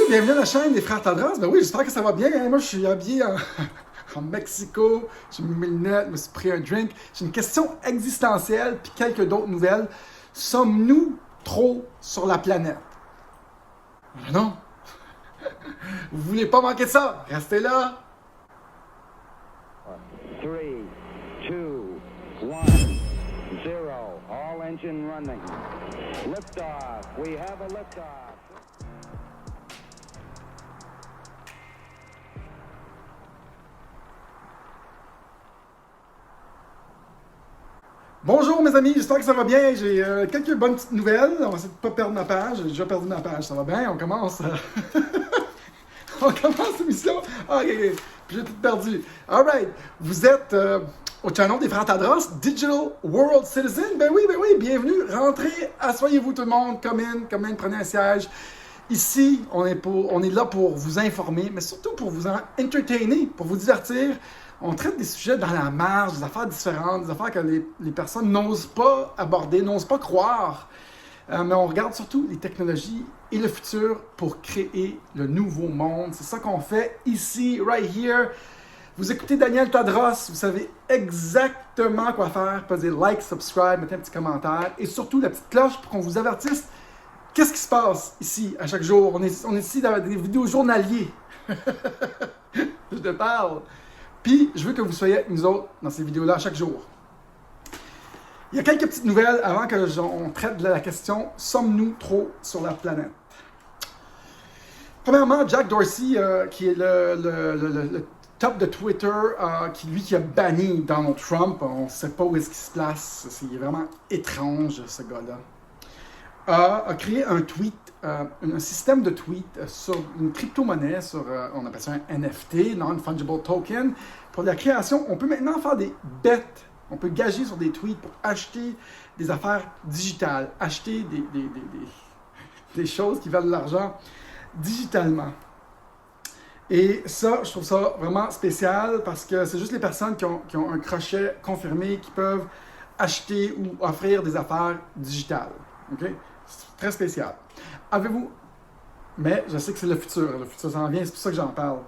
bienvenue à la chaîne des Frères Tadros. Ben oui, j'espère que ça va bien. Moi, je suis habillé en Mexico. J'ai mis mes lunettes, je me suis pris un drink. J'ai une question existentielle puis quelques d'autres nouvelles. Sommes-nous trop sur la planète? Non. Vous voulez pas manquer de ça? Restez là. 3, 2, 1, 0. All engine running. Liftoff. We have a liftoff. Bonjour mes amis, j'espère que ça va bien. J'ai quelques bonnes petites nouvelles. On va essayer de ne pas perdre ma page. J'ai déjà perdu ma page. Ça va bien? On commence. On commence l'émission. Ah, ok. Puis j'ai tout perdu. Alright. Vous êtes au channel des Frères Tadros, Digital World Citizen. Ben oui, bienvenue. Rentrez, asseyez-vous tout le monde. Come in, prenez un siège. Ici, on est là pour vous informer, mais surtout pour vous entertainer, pour vous divertir. On traite des sujets dans la marge, des affaires différentes, des affaires que les personnes n'osent pas aborder, n'osent pas croire. Mais on regarde surtout les technologies et le futur pour créer le nouveau monde. C'est ça qu'on fait ici, right here. Vous écoutez Daniel Tadros, vous savez exactement quoi faire. Posez like, subscribe, mettez un petit commentaire et surtout la petite cloche pour qu'on vous avertisse qu'est-ce qui se passe ici à chaque jour. On est ici dans des vidéos journaliers. Je te parle. Puis, je veux que vous soyez avec nous autres dans ces vidéos-là chaque jour. Il y a quelques petites nouvelles avant qu'on traite de la question « Sommes-nous trop sur la planète? » Premièrement, Jack Dorsey, qui est le top de Twitter, qui a banni Donald Trump. On ne sait pas où est-ce qu'il se place. C'est vraiment étrange, ce gars-là. A créé un tweet, un système de tweets sur une crypto-monnaie, on appelle ça un NFT, Non-Fungible Token. Pour la création, on peut maintenant faire des bets. On peut gager sur des tweets pour acheter des affaires digitales, acheter des choses qui valent de l'argent digitalement. Et ça, je trouve ça vraiment spécial parce que c'est juste les personnes qui ont un crochet confirmé qui peuvent acheter ou offrir des affaires digitales. Okay? C'est très spécial. Avez-vous, mais je sais que c'est le futur s'en vient, c'est pour ça que j'en parle.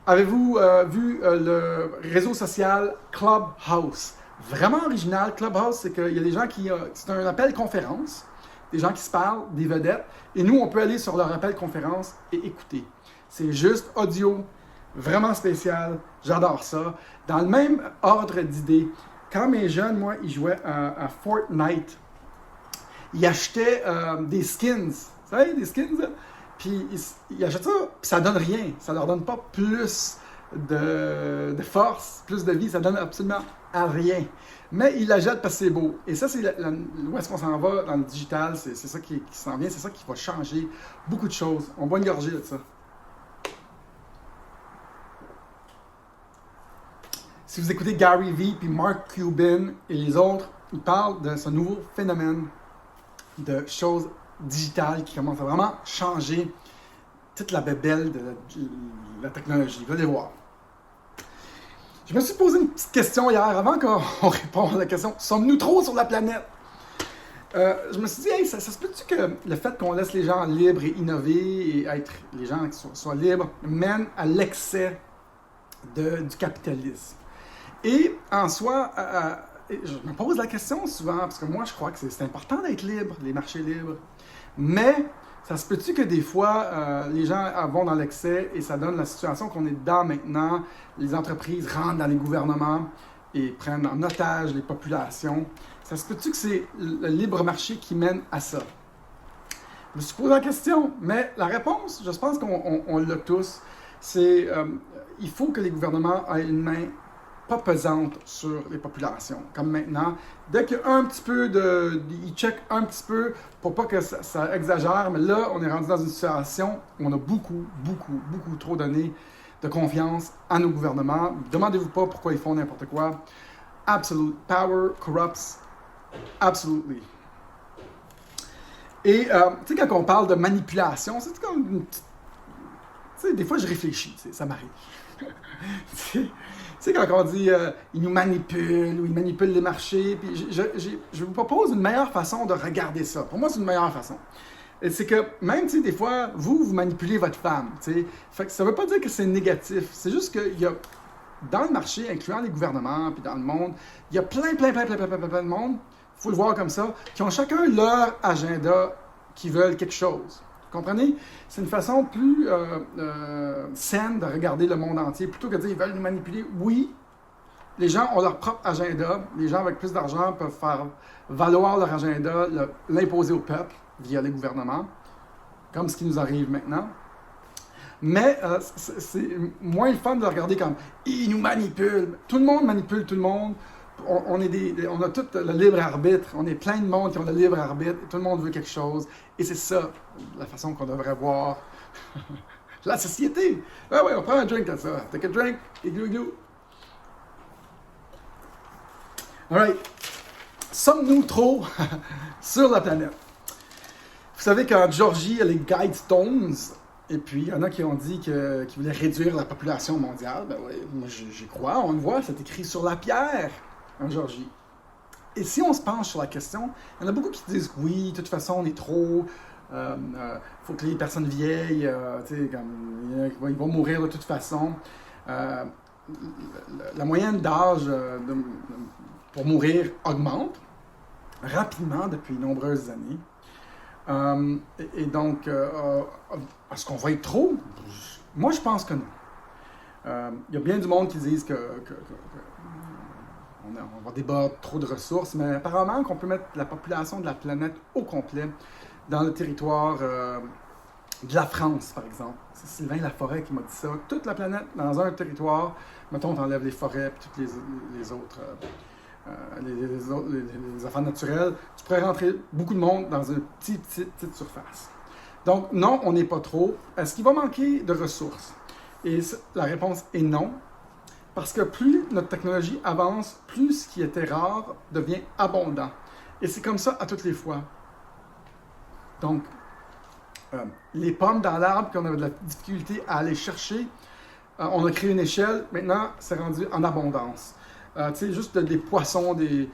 Avez-vous vu le réseau social Clubhouse? Vraiment original, Clubhouse, c'est qu'il y a des gens c'est un appel conférence, des gens qui se parlent, des vedettes, et nous, on peut aller sur leur appel conférence et écouter. C'est juste audio, vraiment spécial, j'adore ça. Dans le même ordre d'idées, quand mes jeunes, moi, ils jouaient à Fortnite, ils achetaient des skins, vous savez, des skins, là? Puis ils achètent ça, puis ça donne rien, ça leur donne pas plus de force, plus de vie, ça donne absolument à rien. Mais ils la jettent parce que c'est beau. Et ça, c'est où est-ce qu'on s'en va dans le digital, c'est ça qui s'en vient, c'est ça qui va changer beaucoup de choses. On boit une gorgée de ça. Si vous écoutez Gary Vee puis Mark Cuban et les autres, ils parlent de ce nouveau phénomène de choses digitales qui commencent à vraiment changer toute la bébelle de la technologie. Vous allez voir. Je me suis posé une petite question hier, avant qu'on réponde à la question « Sommes-nous trop sur la planète? » Je me suis dit, hey, ça se peut-tu que le fait qu'on laisse les gens libres et innover et les gens qui soient libres mène à l'excès du capitalisme? Et en soi, je me pose la question souvent, parce que moi, je crois que c'est important d'être libre, les marchés libres. Mais, ça se peut-tu que des fois, les gens vont dans l'excès et ça donne la situation qu'on est dedans maintenant. Les entreprises rentrent dans les gouvernements et prennent en otage les populations. Ça se peut-tu que c'est le libre marché qui mène à ça? Je me suis posé la question, mais la réponse, je pense qu'on l'a tous, c'est il faut que les gouvernements aient une main pas pesante sur les populations, comme maintenant. Dès qu'il y a un petit peu ils checkent un petit peu pour pas que ça exagère, mais là, on est rendu dans une situation où on a beaucoup trop donné de confiance à nos gouvernements. Demandez-vous pas pourquoi ils font n'importe quoi. Absolute power corrupts absolutely. Et, tu sais, quand on parle de manipulation, c'est comme une petite... Tu sais, des fois, je réfléchis, ça m'arrive. Tu sais, quand on dit ils nous manipulent ou ils manipulent les marchés, puis je vous propose une meilleure façon de regarder ça. Pour moi, c'est une meilleure façon. Et c'est que même, tu sais, des fois, vous manipulez votre femme, tu sais. Fait que ça veut pas dire que c'est négatif. C'est juste qu'il y a, dans le marché, incluant les gouvernements, puis dans le monde, il y a plein de monde, il faut le voir comme ça, qui ont chacun leur agenda, qui veulent quelque chose. Vous comprenez? C'est une façon plus saine de regarder le monde entier, plutôt que de dire qu'ils veulent nous manipuler. Oui, les gens ont leur propre agenda. Les gens avec plus d'argent peuvent faire valoir leur agenda, l'imposer au peuple via les gouvernements, comme ce qui nous arrive maintenant. Mais c'est moins le fun de le regarder comme « ils nous manipulent ». Tout le monde manipule tout le monde. On a tout le libre arbitre. On est plein de monde qui ont le libre arbitre. Et tout le monde veut quelque chose. Et c'est ça, la façon qu'on devrait voir la société. Ah ouais, on prend un drink comme ça. Take a drink, igloo, igloo. All right. Sommes-nous trop sur la planète? Vous savez qu'en Georgie, il y a les Guidestones, et puis il y en a qui ont dit qu'ils voulaient réduire la population mondiale. Ben oui, moi j'y crois, on le voit, c'est écrit sur la pierre en Georgie. Et si on se penche sur la question, il y en a beaucoup qui disent que oui, de toute façon, on est trop, faut que les personnes vieilles, tu sais, ils vont mourir de toute façon. La moyenne d'âge pour mourir augmente rapidement depuis de nombreuses années. Et donc, est-ce qu'on va être trop? Moi, je pense que non. Il y a bien du monde qui disent on va débattre trop de ressources, mais apparemment qu'on peut mettre la population de la planète au complet dans le territoire de la France, par exemple. C'est Sylvain Laforêt qui m'a dit ça. Toute la planète dans un territoire, mettons, on enlève les forêts et toutes les autres... les affaires naturelles, tu pourrais rentrer beaucoup de monde dans une petite surface. Donc, non, on n'est pas trop. Est-ce qu'il va manquer de ressources? Et la réponse est non, parce que plus notre technologie avance, plus ce qui était rare devient abondant. Et c'est comme ça à toutes les fois. Donc, les pommes dans l'arbre qu'on avait de la difficulté à aller chercher, on a créé une échelle, maintenant, c'est rendu en abondance. Tu sais, juste des poissons, des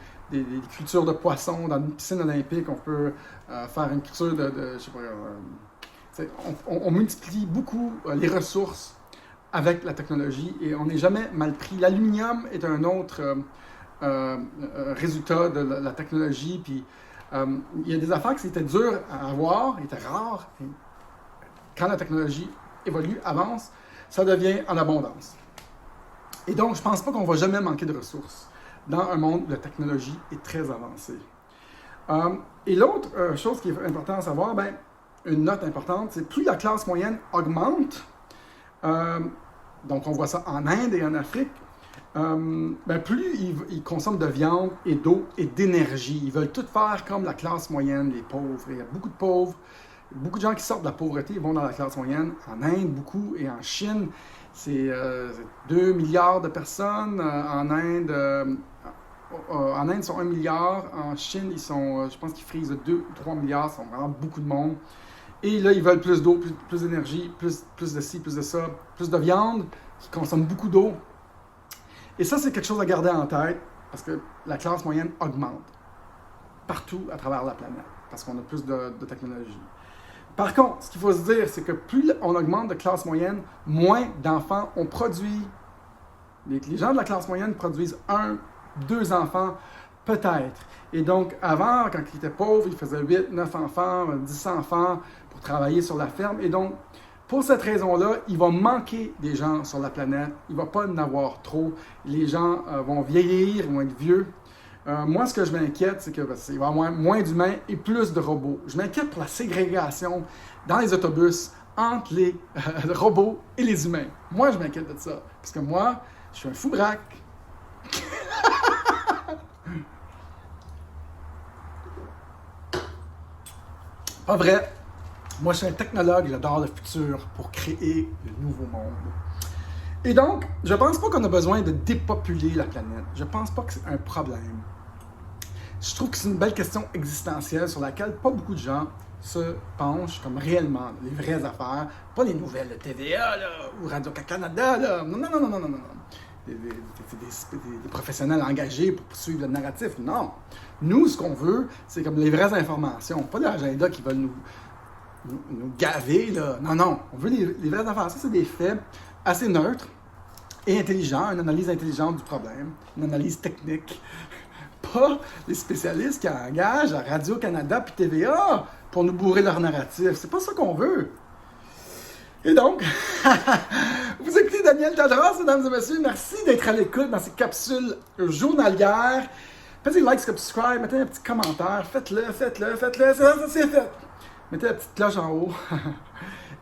cultures de poissons dans une piscine olympique, on peut faire une culture je sais pas, on multiplie beaucoup les ressources avec la technologie et on n'est jamais mal pris. L'aluminium est un autre résultat de la technologie, puis il y a des affaires qui étaient dures à avoir, étaient rares, et quand la technologie évolue, avance, ça devient en abondance. Et donc, je ne pense pas qu'on va jamais manquer de ressources dans un monde où la technologie est très avancée. Et l'autre chose qui est importante à savoir, une note importante, c'est plus la classe moyenne augmente, donc on voit ça en Inde et en Afrique, plus ils consomment de viande et d'eau et d'énergie. Ils veulent tout faire comme la classe moyenne, les pauvres. Il y a beaucoup de pauvres, beaucoup de gens qui sortent de la pauvreté vont dans la classe moyenne. En Inde, beaucoup, et en Chine, c'est 2 milliards de personnes. En Inde, ils sont 1 milliard. En Chine, ils sont, je pense qu'ils frisent 2 ou 3 milliards. Ils sont vraiment beaucoup de monde. Et là, ils veulent plus d'eau, plus d'énergie, plus de ci, plus de ça, plus de viande, qui consomment beaucoup d'eau. Et ça, c'est quelque chose à garder en tête, parce que la classe moyenne augmente partout à travers la planète, parce qu'on a plus de technologie. Par contre, ce qu'il faut se dire, c'est que plus on augmente de classe moyenne, moins d'enfants on produit. Les gens de la classe moyenne produisent 1, 2 enfants, peut-être. Et donc, avant, quand ils étaient pauvres, ils faisaient 8, 9 enfants, 10 enfants pour travailler sur la ferme. Et donc, pour cette raison-là, il va manquer des gens sur la planète. Il ne va pas en avoir trop. Les gens vont vieillir, vont être vieux. Moi, ce que je m'inquiète, c'est qu'il va y avoir moins d'humains et plus de robots. Je m'inquiète pour la ségrégation dans les autobus entre les robots et les humains. Moi, je m'inquiète de ça. Parce que moi, je suis un fou braque. Pas vrai. Moi, je suis un technologue, j'adore le futur pour créer le nouveau monde. Et donc, je pense pas qu'on a besoin de dépopuler la planète. Je pense pas que c'est un problème. Je trouve que c'est une belle question existentielle sur laquelle pas beaucoup de gens se penchent comme réellement, les vraies affaires, pas les nouvelles de TVA là, ou Radio-Canada. Là. Non. Des professionnels engagés pour suivre le narratif. Non. Nous, ce qu'on veut, c'est comme les vraies informations, pas l'agenda qui veulent nous nous gaver, là. Non, non, on veut les vraies affaires. Ça, c'est des faits assez neutres et intelligents, une analyse intelligente du problème, une analyse technique. Pas les spécialistes qui engagent à Radio-Canada puis TVA pour nous bourrer leur narratif. C'est pas ça qu'on veut. Et donc, vous écoutez Daniel Tadros, mesdames et messieurs. Merci d'être à l'écoute dans ces capsules journalières. Faites des likes, subscribe, mettez un petit commentaire. Faites-le. C'est fait. Mettez la petite cloche en haut.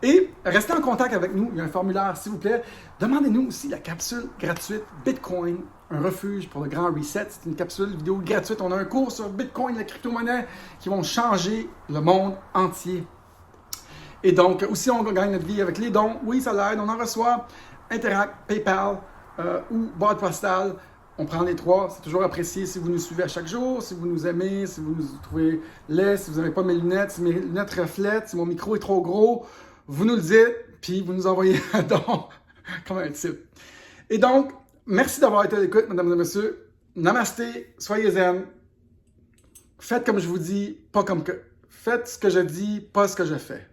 Et restez en contact avec nous. Il y a un formulaire, s'il vous plaît. Demandez-nous aussi la capsule gratuite Bitcoin, un refuge pour le grand reset. C'est une capsule vidéo gratuite. On a un cours sur Bitcoin, la crypto-monnaie, qui vont changer le monde entier. Et donc, aussi, on gagne notre vie avec les dons. Oui, ça l'aide. On en reçoit. Interact, PayPal ou boîte postale. On prend les trois. C'est toujours apprécié si vous nous suivez à chaque jour, si vous nous aimez, si vous nous trouvez laid, si vous n'avez pas mes lunettes, si mes lunettes reflètent, si mon micro est trop gros. Vous nous le dites, puis vous nous envoyez un don comme un type. Et donc, merci d'avoir été à l'écoute, mesdames et messieurs. Namasté, soyez zen. Faites comme je vous dis, pas comme que. Faites ce que je dis, pas ce que je fais.